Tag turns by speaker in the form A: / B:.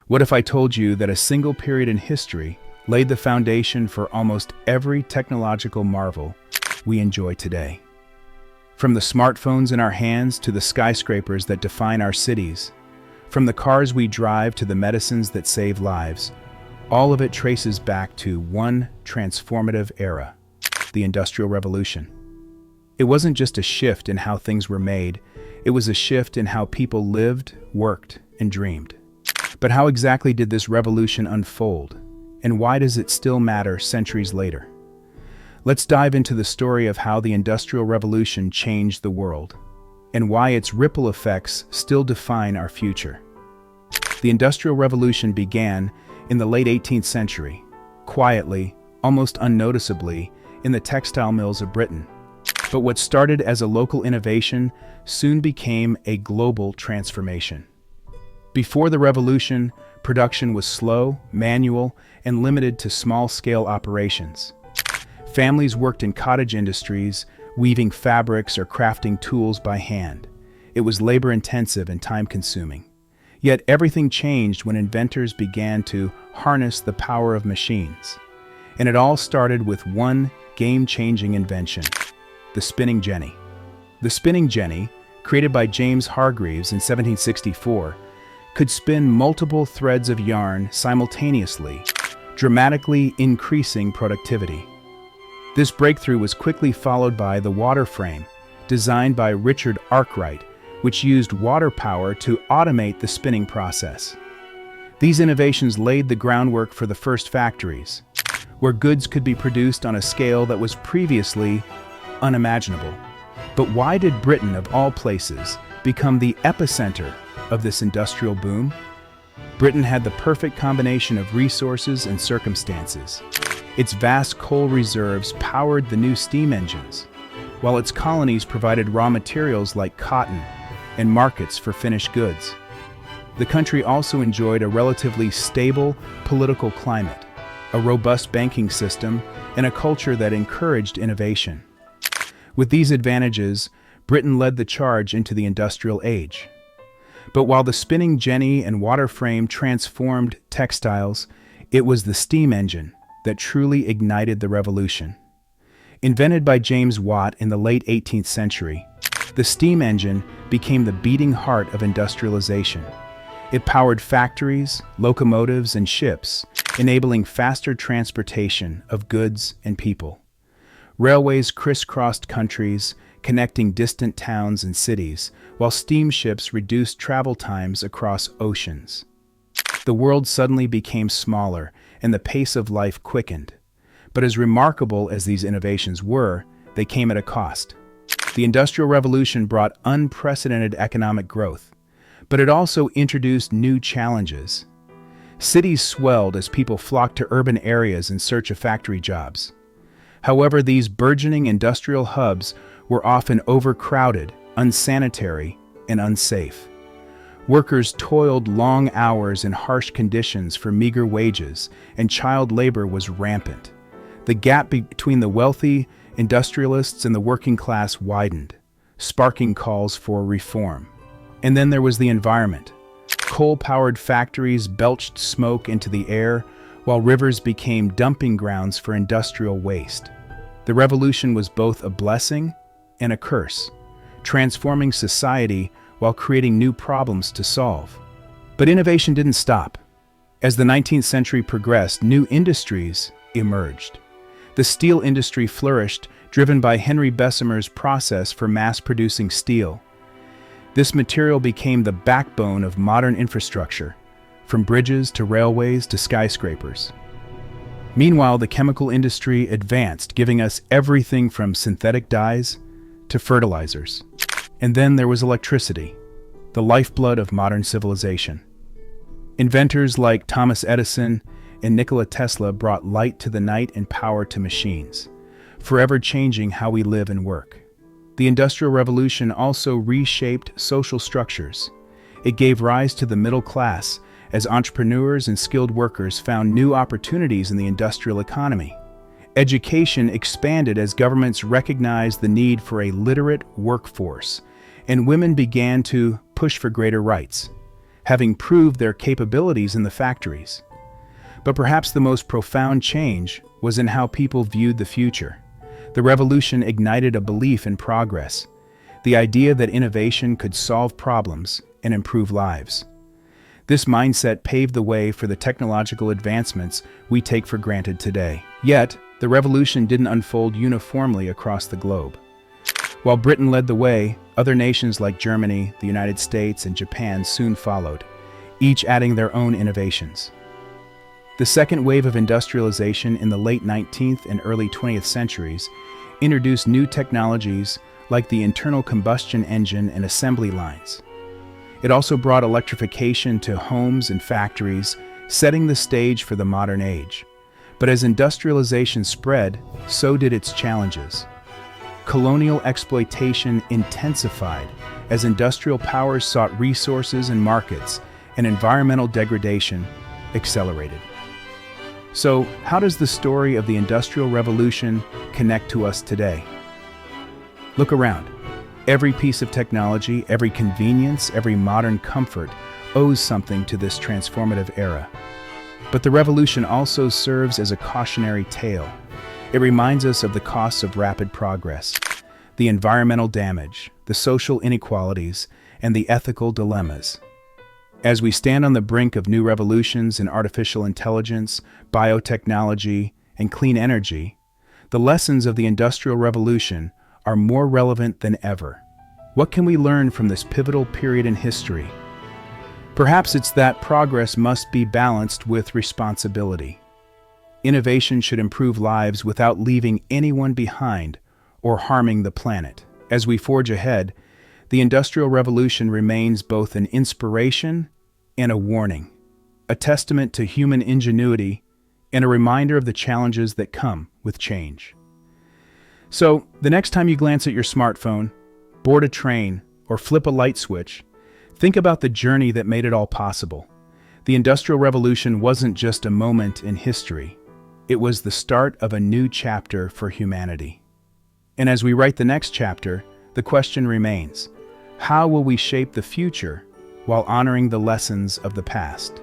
A: What if I told you that a single period in history laid the foundation for almost every technological marvel we enjoy today? From the smartphones in our hands to the skyscrapers that define our cities, from the cars we drive to the medicines that save lives, all of it traces back to one transformative era, the Industrial Revolution. It wasn't just a shift in how things were made, it was a shift in how people lived, worked, and dreamed. But how exactly did this revolution unfold, and why does it still matter centuries later? Let's dive into the story of how the Industrial Revolution changed the world, and why its ripple effects still define our future. The Industrial Revolution began in the late 18th century, quietly, almost unnoticeably, in the textile mills of Britain. But what started as a local innovation soon became a global transformation. Before the revolution, production was slow, manual, and limited to small-scale operations. Families worked in cottage industries, weaving fabrics or crafting tools by hand. It was labor-intensive and time-consuming. Yet everything changed when inventors began to harness the power of machines. And it all started with one game-changing invention: the spinning jenny. The spinning jenny, created by James Hargreaves in 1764, could spin multiple threads of yarn simultaneously, dramatically increasing productivity. This breakthrough was quickly followed by the water frame, designed by Richard Arkwright, which used water power to automate the spinning process. These innovations laid the groundwork for the first factories, where goods could be produced on a scale that was previously unimaginable. But why did Britain, of all places, become the epicenter of this industrial boom? Britain had the perfect combination of resources and circumstances. Its vast coal reserves powered the new steam engines, while its colonies provided raw materials like cotton and markets for finished goods. The country also enjoyed a relatively stable political climate, a robust banking system, and a culture that encouraged innovation. With these advantages, Britain led the charge into the industrial age. But while the spinning jenny and water frame transformed textiles, it was the steam engine that truly ignited the revolution. Invented by James Watt in the late 18th century, the steam engine became the beating heart of industrialization. It powered factories, locomotives, and ships, enabling faster transportation of goods and people. Railways crisscrossed countries, connecting distant towns and cities, while steamships reduced travel times across oceans. The world suddenly became smaller, and the pace of life quickened. But as remarkable as these innovations were, they came at a cost. The Industrial Revolution brought unprecedented economic growth, but it also introduced new challenges. Cities swelled as people flocked to urban areas in search of factory jobs. However, these burgeoning industrial hubs were often overcrowded, unsanitary, and unsafe. Workers toiled long hours in harsh conditions for meager wages, and child labor was rampant. The gap between the wealthy industrialists and the working class widened, sparking calls for reform. And then there was the environment. Coal-powered factories belched smoke into the air, while rivers became dumping grounds for industrial waste. The revolution was both a blessing and a curse, transforming society while creating new problems to solve. But innovation didn't stop. As the 19th century progressed, new industries emerged. The steel industry flourished, driven by Henry Bessemer's process for mass-producing steel. This material became the backbone of modern infrastructure, from bridges to railways to skyscrapers. Meanwhile, the chemical industry advanced, giving us everything from synthetic dyes to fertilizers. And then there was electricity, the lifeblood of modern civilization. Inventors like Thomas Edison and Nikola Tesla brought light to the night and power to machines, forever changing how we live and work. The Industrial Revolution also reshaped social structures. It gave rise to the middle class, as entrepreneurs and skilled workers found new opportunities in the industrial economy. Education expanded as governments recognized the need for a literate workforce, and women began to push for greater rights. having proved their capabilities in the factories. But perhaps the most profound change was in how people viewed the future. The revolution ignited a belief in progress, the idea that innovation could solve problems and improve lives. This mindset paved the way for the technological advancements we take for granted today. Yet, the revolution didn't unfold uniformly across the globe. While Britain led the way, other nations like Germany, the United States, and Japan soon followed, each adding their own innovations. The second wave of industrialization in the late 19th and early 20th centuries introduced new technologies like the internal combustion engine and assembly lines. It also brought electrification to homes and factories, setting the stage for the modern age. But as industrialization spread, so did its challenges. Colonial exploitation intensified as industrial powers sought resources and markets, and environmental degradation accelerated. So, how does the story of the Industrial Revolution connect to us today? Look around. Every piece of technology, every convenience, every modern comfort owes something to this transformative era. But the revolution also serves as a cautionary tale. It reminds us of the costs of rapid progress, the environmental damage, the social inequalities, and the ethical dilemmas. As we stand on the brink of new revolutions in artificial intelligence, biotechnology, and clean energy, the lessons of the Industrial Revolution are more relevant than ever. What can we learn from this pivotal period in history? Perhaps it's that progress must be balanced with responsibility. Innovation should improve lives without leaving anyone behind or harming the planet. As we forge ahead, the Industrial Revolution remains both an inspiration and a warning, a testament to human ingenuity and a reminder of the challenges that come with change. So, the next time you glance at your smartphone, board a train, or flip a light switch, think about the journey that made it all possible. The Industrial Revolution wasn't just a moment in history. It was the start of a new chapter for humanity. And as we write the next chapter, the question remains, how will we shape the future while honoring the lessons of the past?